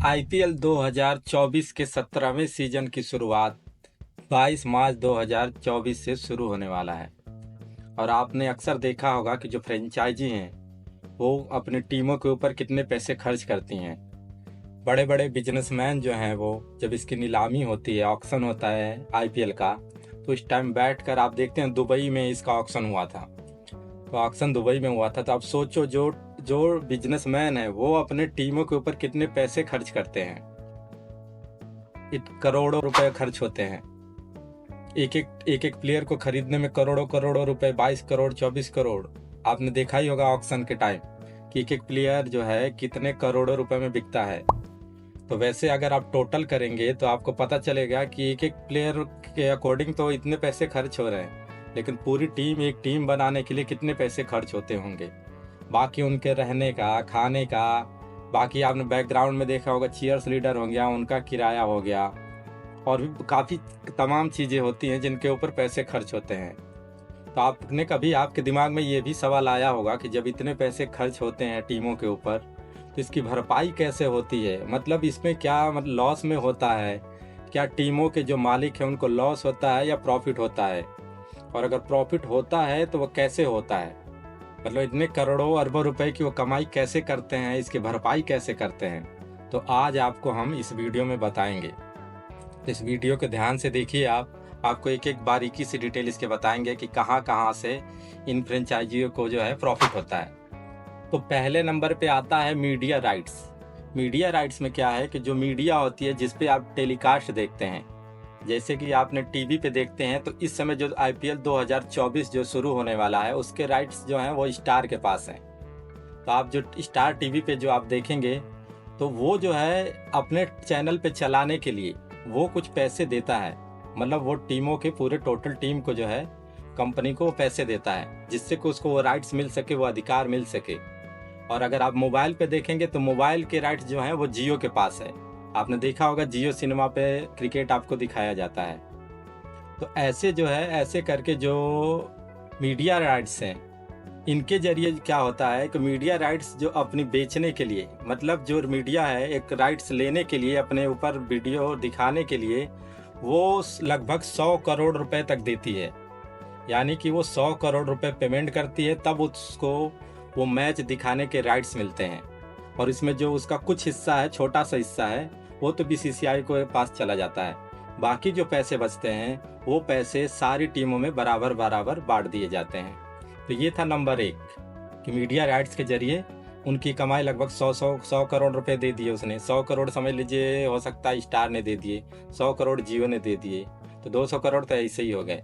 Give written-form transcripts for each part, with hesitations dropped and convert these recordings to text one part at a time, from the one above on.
IPL 2024 के 17वें season की शुरुआत 22 मार्च 2024 से शुरू होने वाला है। और आपने अक्सर देखा होगा कि जो फ्रेंचाइजी हैं वो अपनी टीमों के ऊपर कितने पैसे खर्च करती हैं। बड़े बड़े बिजनेसमैन जो हैं वो जब इसकी नीलामी होती है, ऑक्शन होता है आईपीएल का, तो इस टाइम बैठकर आप देखते हैं दुबई में इसका ऑक्शन हुआ था। तो ऑक्शन दुबई में हुआ था, तो आप सोचो जो जो बिजनेसमैन है वो अपने टीमों के ऊपर कितने पैसे खर्च करते हैं। करोड़ों रुपए खर्च होते हैं। एक एक प्लेयर को खरीदने में करोड़ों करोड़ों रुपए, 22 करोड़ 24 करोड़। आपने देखा ही होगा ऑक्शन के टाइम कि एक प्लेयर जो है कितने करोड़ों रुपए में बिकता है। तो वैसे अगर आप टोटल करेंगे तो आपको पता चलेगा कि एक प्लेयर के अकॉर्डिंग तो इतने पैसे खर्च हो रहे हैं, लेकिन पूरी टीम, एक टीम बनाने के लिए कितने पैसे खर्च होते होंगे। बाकी उनके रहने का, खाने का, बाकी आपने बैकग्राउंड में देखा होगा चीयर्स लीडर हो गया, उनका किराया हो गया, और भी काफ़ी तमाम चीज़ें होती हैं जिनके ऊपर पैसे खर्च होते हैं। तो आपने कभी आपके दिमाग में ये भी सवाल आया होगा कि जब इतने पैसे खर्च होते हैं टीमों के ऊपर तो इसकी भरपाई कैसे होती है। मतलब इसमें क्या मतलब लॉस में होता है, क्या टीमों के जो मालिक हैं उनको लॉस होता है या प्रॉफिट होता है, और अगर प्रॉफिट होता है तो वो कैसे होता है। मतलब इतने करोड़ों अरबों रुपए की वो कमाई कैसे करते हैं, इसकी भरपाई कैसे करते हैं। तो आज आपको हम इस वीडियो में बताएंगे। तो इस वीडियो को ध्यान से देखिए। आपको एक एक बारीकी से डिटेल इसके बताएंगे कि कहाँ कहाँ से इन फ्रेंचाइजियों को जो है प्रॉफिट होता है। तो पहले नंबर पे आता है मीडिया राइट्स। मीडिया राइट्स में क्या है कि जो मीडिया होती है जिस पे आप टेलीकास्ट देखते हैं, जैसे कि आपने टीवी पे देखते हैं, तो इस समय जो आईपीएल 2024 जो शुरू होने वाला है उसके राइट्स जो हैं वो स्टार के पास हैं। तो आप जो स्टार टीवी पे जो आप देखेंगे तो वो जो है अपने चैनल पे चलाने के लिए वो कुछ पैसे देता है। मतलब वो टीमों के पूरे टोटल टीम को जो है कंपनी को पैसे देता है, जिससे कि उसको वो राइट्स मिल सके, वो अधिकार मिल सके। और अगर आप मोबाइल पे देखेंगे तो मोबाइल के राइट्स जो हैं वो जियो के पास है। आपने देखा होगा जियो सिनेमा पे क्रिकेट आपको दिखाया जाता है। तो ऐसे जो है, ऐसे करके जो मीडिया राइट्स हैं इनके जरिए क्या होता है कि मीडिया राइट्स जो अपनी बेचने के लिए, मतलब जो मीडिया है एक राइट्स लेने के लिए, अपने ऊपर वीडियो दिखाने के लिए वो लगभग 100 करोड़ रुपए तक देती है। यानी कि वो 100 करोड़ रुपए पेमेंट करती है, तब उसको वो मैच दिखाने के राइट्स मिलते हैं। और इसमें जो उसका कुछ हिस्सा है, छोटा सा हिस्सा है, वो तो बीसीसीआई को पास चला जाता है। बाकी जो पैसे बचते हैं वो पैसे सारी टीमों में बराबर बराबर बांट दिए जाते हैं। तो ये था नंबर 1 कि मीडिया राइट्स के जरिए उनकी कमाई लगभग 100 करोड़ रुपए दे दिए उसने। 100 करोड़ समझ लीजिए, हो सकता है स्टार ने दे दिए, 100 करोड़ जियो ने दे दिए, तो 200 करोड़ तो ऐसे ही हो गए।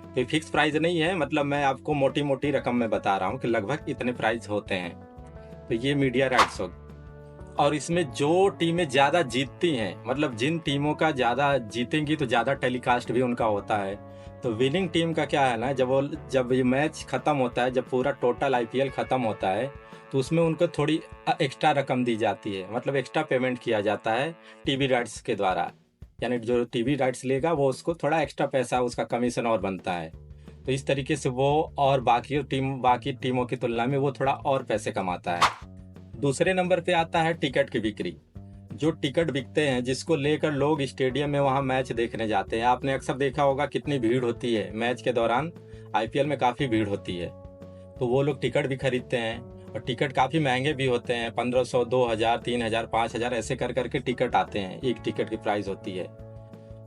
तो फिक्स प्राइस नहीं है, मतलब मैं आपको मोटी मोटी रकम में बता रहा हूँ कि लगभग इतने प्राइस होते हैं। तो ये मीडिया राइट्स हो। और इसमें जो टीमें ज़्यादा जीतती हैं, मतलब जिन टीमों का ज़्यादा जीतेंगी तो ज़्यादा टेलीकास्ट भी उनका होता है। तो विनिंग टीम का क्या है ना, जब ये मैच ख़त्म होता है, जब पूरा टोटल आईपीएल ख़त्म होता है तो उसमें उनको थोड़ी एक्स्ट्रा रकम दी जाती है, मतलब एक्स्ट्रा पेमेंट किया जाता है टीवी राइट्स के द्वारा। यानी जो टीवी राइट्स लेगा वो उसको थोड़ा एक्स्ट्रा पैसा, उसका कमीशन और बनता है। तो इस तरीके से वो और बाकी टीमों की तुलना में वो थोड़ा और पैसे कमाता है। दूसरे नंबर पे आता है टिकट की बिक्री। जो टिकट बिकते हैं जिसको लेकर लोग स्टेडियम में वहां मैच देखने जाते हैं। आपने अक्सर देखा होगा कितनी भीड़ होती है मैच के दौरान, आईपीएल में काफ़ी भीड़ होती है। तो वो लोग टिकट भी खरीदते हैं, और टिकट काफ़ी महंगे भी होते हैं। 1500, 2000, 3000, 5000 ऐसे कर करके टिकट आते हैं। एक टिकट की प्राइस होती है,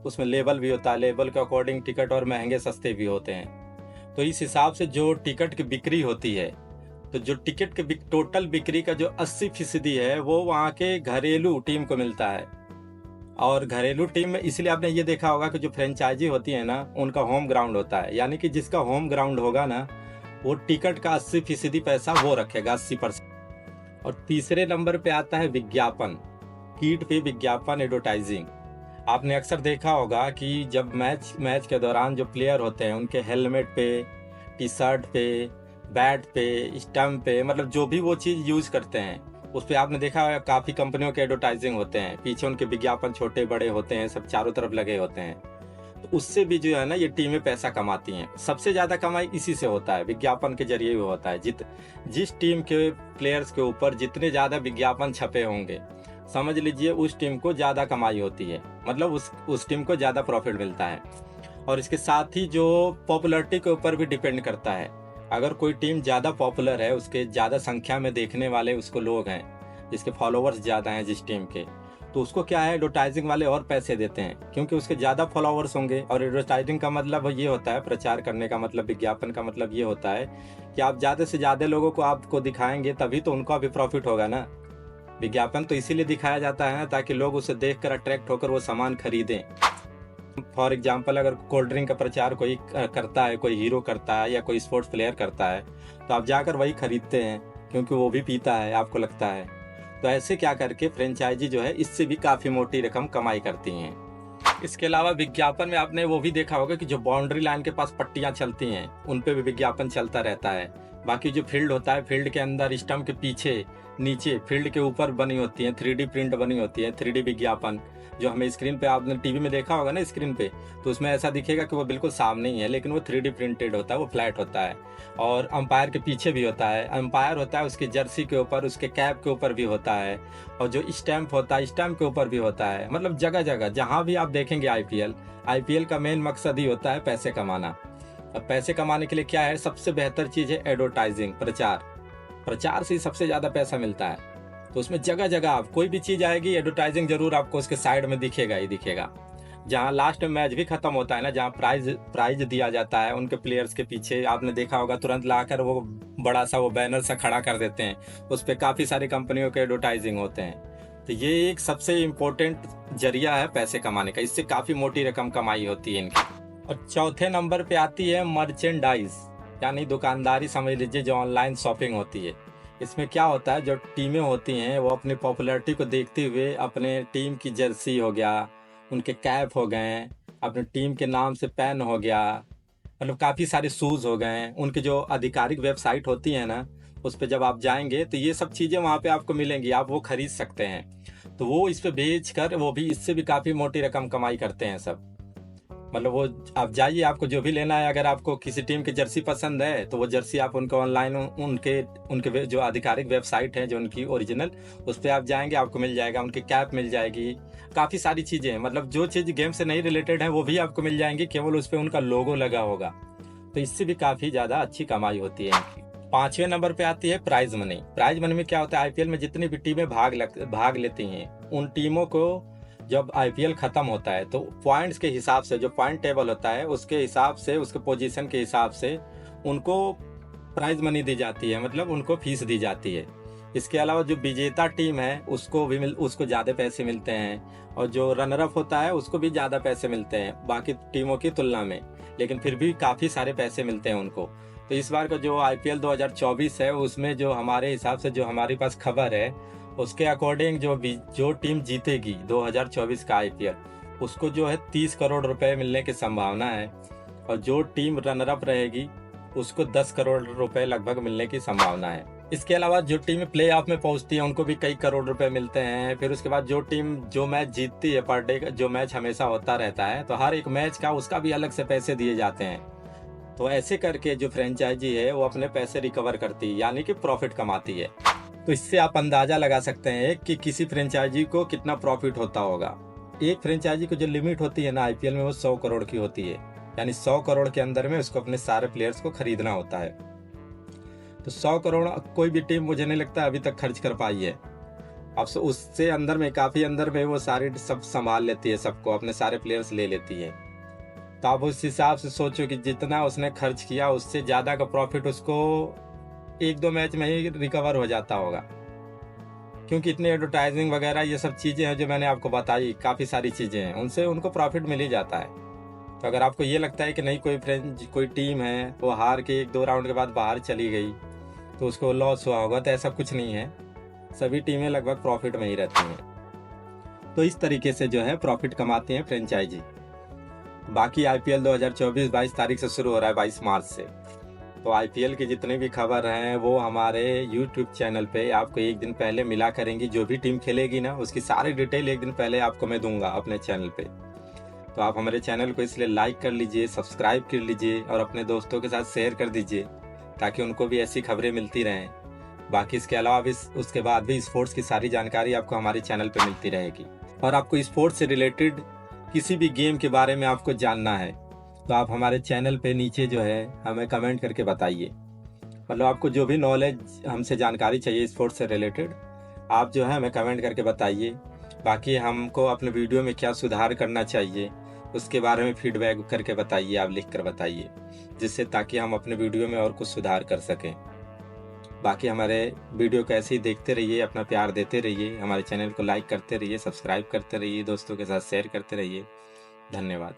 उसमें लेबल भी होता है, लेबल के अकॉर्डिंग टिकट और महंगे सस्ते भी होते हैं। तो इस हिसाब से जो टिकट की बिक्री होती है, तो जो टिकट के टोटल बिक्री का जो 80% है वो वहाँ के घरेलू टीम को मिलता है। और घरेलू टीम में इसलिए आपने ये देखा होगा कि जो फ्रेंचाइजी होती है ना उनका होम ग्राउंड होता है। यानी कि जिसका होम ग्राउंड होगा ना वो टिकट का 80% पैसा वो रखेगा, 80%। और तीसरे नंबर पे आता है विज्ञापन, कीट पे विज्ञापन, एडवर्टाइजिंग। आपने अक्सर देखा होगा कि जब मैच के दौरान जो प्लेयर होते हैं उनके हेलमेट पे, टी शर्ट पे, बैट पे, स्टंप पे, मतलब जो भी वो चीज़ यूज करते हैं उस पर आपने देखा होगा काफ़ी कंपनियों के एडवर्टाइजिंग होते हैं। पीछे उनके विज्ञापन छोटे बड़े होते हैं, सब चारों तरफ लगे होते हैं। तो उससे भी जो है ना ये टीमें पैसा कमाती हैं। सबसे ज़्यादा कमाई इसी से होता है, विज्ञापन के जरिए भी होता है। जिस टीम के प्लेयर्स के ऊपर जितने ज़्यादा विज्ञापन छपे होंगे समझ लीजिए उस टीम को ज़्यादा कमाई होती है, मतलब उस टीम को ज़्यादा प्रॉफिट मिलता है। और इसके साथ ही जो पॉपुलैरिटी के ऊपर भी डिपेंड करता है। अगर कोई टीम ज़्यादा पॉपुलर है, उसके ज़्यादा संख्या में देखने वाले उसको लोग हैं, जिसके फॉलोवर्स ज़्यादा हैं जिस टीम के, तो उसको क्या है, एडवर्टाइजिंग वाले और पैसे देते हैं, क्योंकि उसके ज़्यादा फॉलोवर्स होंगे। और एडवर्टाइजिंग का मतलब ये होता है, प्रचार करने का मतलब, विज्ञापन का मतलब ये होता है कि आप ज़्यादा से ज़्यादा लोगों को आपको दिखाएंगे, तभी तो उनका भी प्रॉफिट होगा ना। विज्ञापन तो इसीलिए दिखाया जाता है ना, ताकि लोग उसे देखकर अट्रैक्ट होकर वो सामान खरीदें। फॉर एग्जाम्पल, अगर कोल्ड ड्रिंक का प्रचार कोई करता है, कोई हीरो करता है या कोई स्पोर्ट्स प्लेयर करता है, तो आप जाकर वही खरीदते हैं, क्योंकि वो भी पीता है, आपको लगता है। तो ऐसे क्या करके फ्रेंचाइजी जो है इससे भी काफ़ी मोटी रकम कमाई करती हैं। इसके अलावा विज्ञापन में आपने वो भी देखा होगा कि जो बाउंड्री लाइन के पास पट्टियां चलती हैं, उन पे भी विज्ञापन चलता रहता है। बाकी जो फील्ड होता है, फील्ड के अंदर स्टंप के पीछे, नीचे फील्ड के ऊपर बनी होती है 3D प्रिंट बनी होती है, 3D विज्ञापन, जो हमें स्क्रीन पे, आपने टीवी में देखा होगा ना स्क्रीन पे, तो उसमें ऐसा दिखेगा कि वो बिल्कुल सामने ही है, लेकिन वो 3D प्रिंटेड होता है, वो फ्लैट होता है। और अंपायर के पीछे भी होता है, अंपायर होता है उसकी जर्सी के ऊपर, उसके कैप के ऊपर भी होता है, और जो स्टैम्प होता है स्टैम्प के ऊपर भी होता है। मतलब जगह जगह जहाँ भी आप देखेंगे आईपीएल का मेन मकसद ही होता है पैसे कमाना। अब पैसे कमाने के लिए क्या है, सबसे बेहतर चीज़ है एडवर्टाइजिंग, प्रचार से ही सबसे ज़्यादा पैसा मिलता है। तो उसमें जगह जगह आप कोई भी चीज़ आएगी, एडवर्टाइजिंग जरूर आपको उसके साइड में दिखेगा ही दिखेगा। जहाँ लास्ट में मैच भी खत्म होता है ना, जहाँ प्राइज दिया जाता है, उनके प्लेयर्स के पीछे आपने देखा होगा तुरंत लाकर वो बड़ा सा वो बैनर सा खड़ा कर देते हैं, उस पर काफ़ी सारी कंपनियों के एडवर्टाइजिंग होते हैं। तो ये एक सबसे इम्पोर्टेंट जरिया है पैसे कमाने का, इससे काफ़ी मोटी रकम कमाई होती है इनकी। और चौथे नंबर पे आती है मर्चेंडाइज, यानी दुकानदारी, समझ लीजिए जो ऑनलाइन शॉपिंग होती है। इसमें क्या होता है, जो टीमें होती हैं वो अपनी पॉपुलैरिटी को देखते हुए अपने टीम की जर्सी हो गया, उनके कैप हो गए, अपने टीम के नाम से पेन हो गया, मतलब काफ़ी सारे शूज़ हो गए, उनके जो आधिकारिक वेबसाइट होती है ना, उस पर जब आप जाएंगे तो ये सब चीज़ें वहाँ पे आपको मिलेंगी, आप वो खरीद सकते हैं। तो वो इस पे बेच कर वो भी इससे भी काफ़ी मोटी रकम कमाई करते हैं सब। मतलब वो आप जाइए, आपको जो भी लेना है, अगर आपको किसी टीम की जर्सी पसंद है तो वो जर्सी आप उनको ऑनलाइन उनके जो आधिकारिक वेबसाइट है, जो उनकी ओरिजिनल, उस पर आप जाएंगे आपको मिल जाएगा, उनकी कैप मिल जाएगी, काफ़ी सारी चीज़ें, मतलब जो चीज़ गेम से नहीं रिलेटेड है वो भी आपको मिल जाएंगी, केवल उस पर उनका लोगो लगा होगा। तो इससे भी काफ़ी ज़्यादा अच्छी कमाई होती है इनकी। 5वें नंबर पे आती है प्राइज मनी। प्राइज मनी में क्या होता है, आईपीएल में जितनी भी टीमें भाग लेती हैं, उन टीमों को जब आईपीएल खत्म होता है तो पॉइंट्स के हिसाब से, जो पॉइंट टेबल होता है उसके हिसाब से, उसके पोजीशन के हिसाब से उनको प्राइज मनी दी जाती है, मतलब उनको फीस दी जाती है। इसके अलावा जो विजेता टीम है उसको ज़्यादा पैसे मिलते हैं, और जो रनर अप होता है उसको भी ज़्यादा पैसे मिलते हैं बाकी टीमों की तुलना में, लेकिन फिर भी काफ़ी सारे पैसे मिलते हैं उनको। तो इस बार का जो आईपीएल 2024 है, उसमें जो हमारे हिसाब से जो हमारे पास खबर है, उसके अकॉर्डिंग जो टीम जीतेगी 2024 का आईपीएल, उसको जो है 30 करोड़ रुपए मिलने की संभावना है, और जो टीम रनर अप रहेगी उसको 10 करोड़ रुपए लगभग मिलने की संभावना है। इसके अलावा जो टीम प्ले ऑफ में पहुंचती है उनको भी कई करोड़ रुपए मिलते हैं। फिर उसके बाद जो टीम जो मैच जीतती है, पर डे जो मैच हमेशा होता रहता है, तो हर एक मैच का उसका भी अलग से पैसे दिए जाते हैं। तो ऐसे करके जो फ्रेंचाइजी है वो अपने पैसे रिकवर करती है, यानी कि प्रॉफिट कमाती है। तो इससे आप अंदाजा लगा सकते हैं कि किसी फ्रेंचाइजी को कितना प्रॉफिट होता होगा। एक फ्रेंचाइजी की जो लिमिट होती है ना आईपीएल में, वो 100 करोड़ की होती है, यानी 100 करोड़ के अंदर में उसको अपने सारे प्लेयर्स को खरीदना होता है। तो 100 करोड़ कोई भी टीम मुझे नहीं लगता अभी तक खर्च कर पाई है। अब उससे अंदर में, काफ़ी अंदर में वो सारी सब संभाल लेती है, सबको अपने सारे प्लेयर्स ले लेती है। तो आप उस हिसाब से सोचो कि जितना उसने खर्च किया उससे ज़्यादा का प्रॉफिट उसको 1-2 मैच में ही रिकवर हो जाता होगा, क्योंकि इतनी एडवर्टाइजिंग वगैरह ये सब चीज़ें हैं जो मैंने आपको बताई, काफ़ी सारी चीज़ें हैं, उनसे उनको प्रॉफिट मिल ही जाता है। तो अगर आपको ये लगता है कि नहीं, कोई टीम है वो हार के 1-2 राउंड के बाद बाहर चली गई तो उसको लॉस हुआ होगा, तो ऐसा कुछ नहीं है, सभी टीमें लगभग प्रॉफिट में ही रहती हैं। तो इस तरीके से जो है प्रॉफिट कमाती हैं फ्रेंचाइजी। बाकी आईपीएल 2024 22 तारीख से शुरू हो रहा है, 22 मार्च से। तो आईपीएल की जितनी भी खबर हैं वो हमारे यूट्यूब चैनल पे आपको एक दिन पहले मिला करेंगी। जो भी टीम खेलेगी ना उसकी सारी डिटेल एक दिन पहले आपको मैं दूंगा अपने चैनल पे। तो आप हमारे चैनल को इसलिए लाइक कर लीजिए, सब्सक्राइब कर लीजिए और अपने दोस्तों के साथ शेयर कर दीजिए, ताकि उनको भी ऐसी खबरें मिलती रहें। बाकी इसके अलावा भी उसके बाद भी स्पोर्ट्स की सारी जानकारी आपको हमारे चैनल पे मिलती रहेगी। और आपको स्पोर्ट्स से रिलेटेड किसी भी गेम के बारे में आपको जानना है तो आप हमारे चैनल पे नीचे जो है हमें कमेंट करके बताइए। मतलब आपको जो भी नॉलेज हमसे जानकारी चाहिए स्पोर्ट्स से रिलेटेड, आप जो है हमें कमेंट करके बताइए। बाकी हमको अपने वीडियो में क्या सुधार करना चाहिए उसके बारे में फीडबैक करके बताइए, आप लिख कर बताइए, जिससे ताकि हम अपने वीडियो में और कुछ सुधार कर सकें। बाकी हमारे वीडियो को ऐसे ही देखते रहिए, अपना प्यार देते रहिए, हमारे चैनल को लाइक करते रहिए, सब्सक्राइब करते रहिए, दोस्तों के साथ शेयर करते रहिए। धन्यवाद।